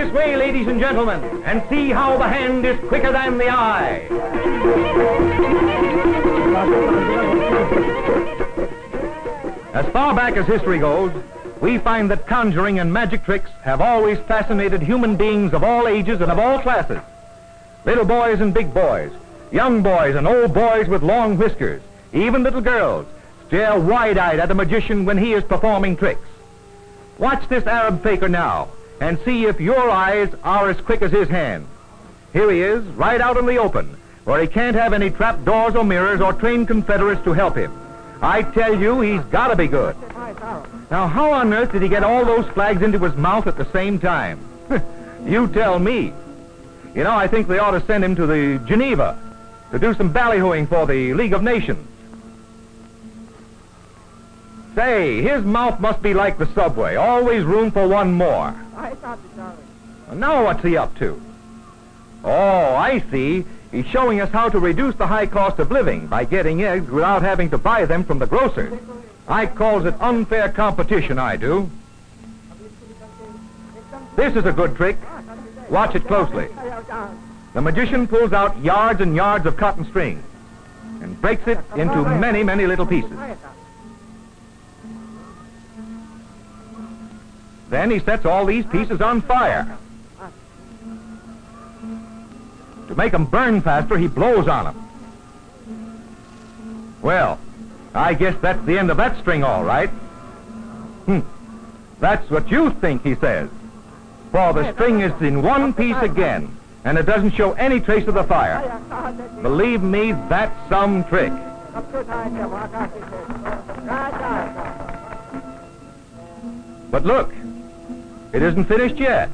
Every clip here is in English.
This way, ladies and gentlemen, and see how the hand is quicker than the eye. As far back as history goes, we find that conjuring and magic tricks have always fascinated human beings of all ages and of all classes. Little boys and big boys, young boys and old boys with long whiskers, even little girls, stare wide-eyed at a magician when he is performing tricks. Watch this Arab faker now, and see if your eyes are as quick as his hand. Here he is, right out in the open, where he can't have any trap doors or mirrors or trained confederates to help him. I tell you, he's got to be good. Now, how on earth did he get all those flags into his mouth at the same time? You tell me. You know, I think they ought to send him to the Geneva to do some ballyhooing for the League of Nations. Say, his mouth must be like the subway, always room for one more. Now what's he up to? Oh, I see. He's showing us how to reduce the high cost of living by getting eggs without having to buy them from the grocers. I calls it unfair competition, I do. This is a good trick. Watch it closely. The magician pulls out yards and yards of cotton string and breaks it into many, many little pieces. Then he sets all these pieces on fire. To make them burn faster, he blows on them. Well, I guess that's the end of that string, all right. That's what you think, he says. For the string is in one piece again, and it doesn't show any trace of the fire. Believe me, that's some trick. But look, it isn't finished yet.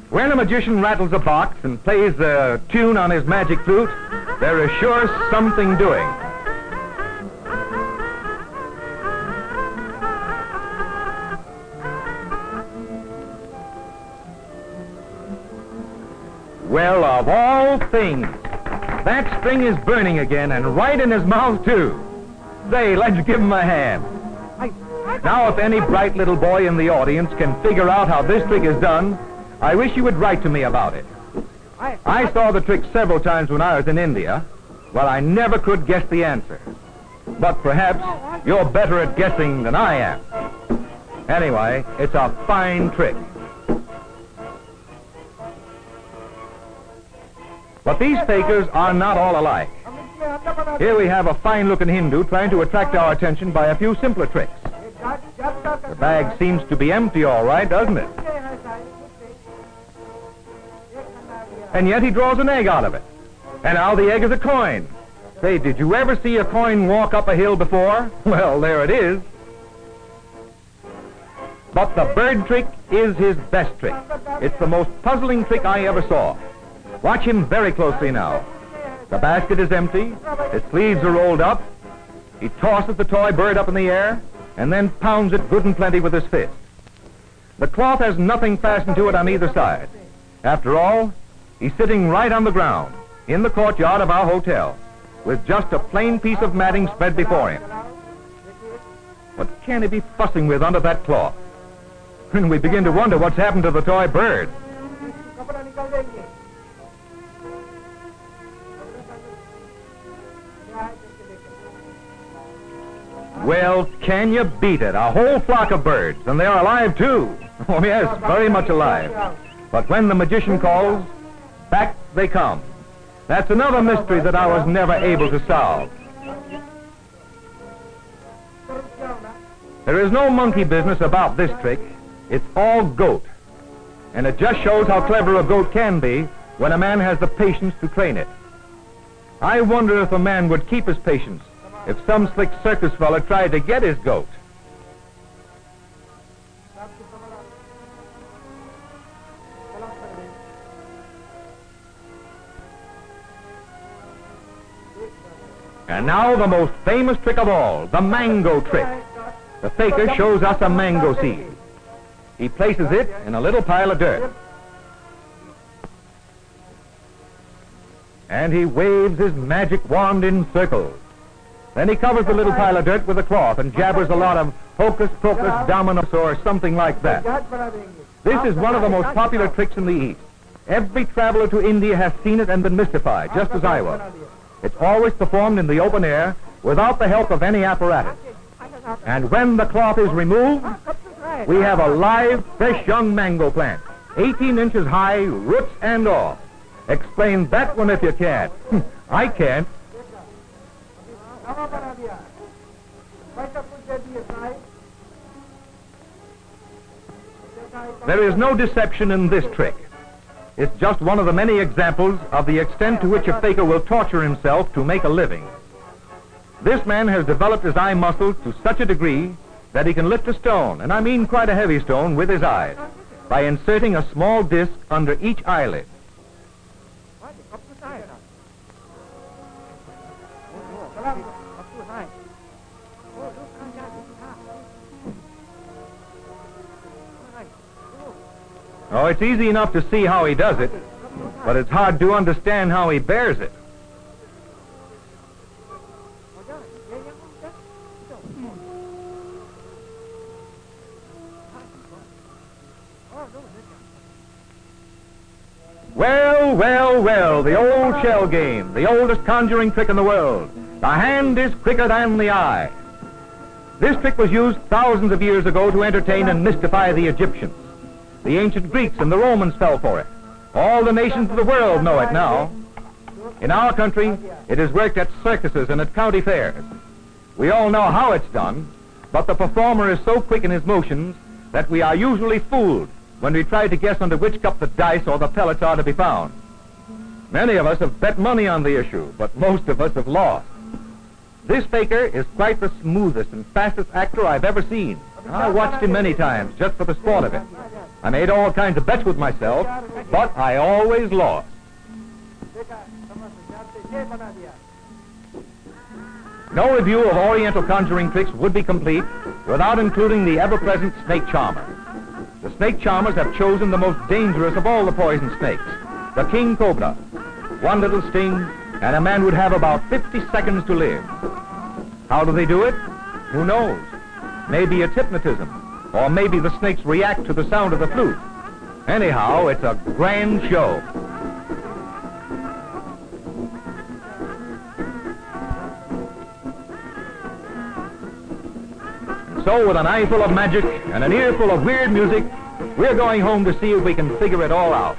When a magician rattles a box and plays a tune on his magic flute, there is sure something doing. Well, of all things, that string is burning again, and right in his mouth, too. Say, let's give him a hand. Now, if any bright little boy in the audience can figure out how this trick is done, I wish you would write to me about it. I saw the trick several times when I was in India. Well, I never could guess the answer. But perhaps you're better at guessing than I am. Anyway, it's a fine trick. But these fakers are not all alike. Here we have a fine-looking Hindu trying to attract our attention by a few simpler tricks. The bag seems to be empty, all right, doesn't it? And yet he draws an egg out of it. And now the egg is a coin. Say, did you ever see a coin walk up a hill before? Well, there it is. But the bird trick is his best trick. It's the most puzzling trick I ever saw. Watch him very closely now. The basket is empty, his sleeves are rolled up, he tosses the toy bird up in the air, and then pounds it good and plenty with his fist. The cloth has nothing fastened to it on either side. After all, he's sitting right on the ground, in the courtyard of our hotel, with just a plain piece of matting spread before him. What can he be fussing with under that cloth? And we begin to wonder what's happened to the toy bird. Well, can you beat it? A whole flock of birds, and they're alive, too. Oh, yes, very much alive. But when the magician calls, back they come. That's another mystery that I was never able to solve. There is no monkey business about this trick. It's all goat. And it just shows how clever a goat can be when a man has the patience to train it. I wonder if a man would keep his patience if some slick circus fella tried to get his goat. And now the most famous trick of all, the mango trick. The faker shows us a mango seed. He places it in a little pile of dirt. And he waves his magic wand in circles. Then he covers the little pile of dirt with a cloth and jabbers a lot of hocus pocus dominus or something like that. This is one of the most popular tricks in the East. Every traveler to India has seen it and been mystified, just as I was. It's always performed in the open air without the help of any apparatus. And when the cloth is removed, we have a live, fresh young mango plant, 18 inches high, roots and all. Explain that one if you can. I can't. There is no deception in this trick. It's just one of the many examples of the extent to which a faker will torture himself to make a living. This man has developed his eye muscles to such a degree that he can lift a stone, and I mean quite a heavy stone, with his eyes, by inserting a small disc under each eyelid. Oh, it's easy enough to see how he does it, but it's hard to understand how he bears it. Well, well, well, the old shell game, the oldest conjuring trick in the world. The hand is quicker than the eye. This trick was used thousands of years ago to entertain and mystify the Egyptians. The ancient Greeks and the Romans fell for it. All the nations of the world know it now. In our country, it is worked at circuses and at county fairs. We all know how it's done, but the performer is so quick in his motions that we are usually fooled when we try to guess under which cup the dice or the pellets are to be found. Many of us have bet money on the issue, but most of us have lost. This faker is quite the smoothest and fastest actor I've ever seen. I watched him many times just for the sport of it. I made all kinds of bets with myself, but I always lost. No review of Oriental conjuring tricks would be complete without including the ever-present snake charmer. The snake charmers have chosen the most dangerous of all the poison snakes, the king cobra. One little sting, and a man would have about 50 seconds to live. How do they do it? Who knows? Maybe it's hypnotism, or maybe the snakes react to the sound of the flute. Anyhow, it's a grand show. And so, with an eye full of magic and an ear full of weird music, we're going home to see if we can figure it all out.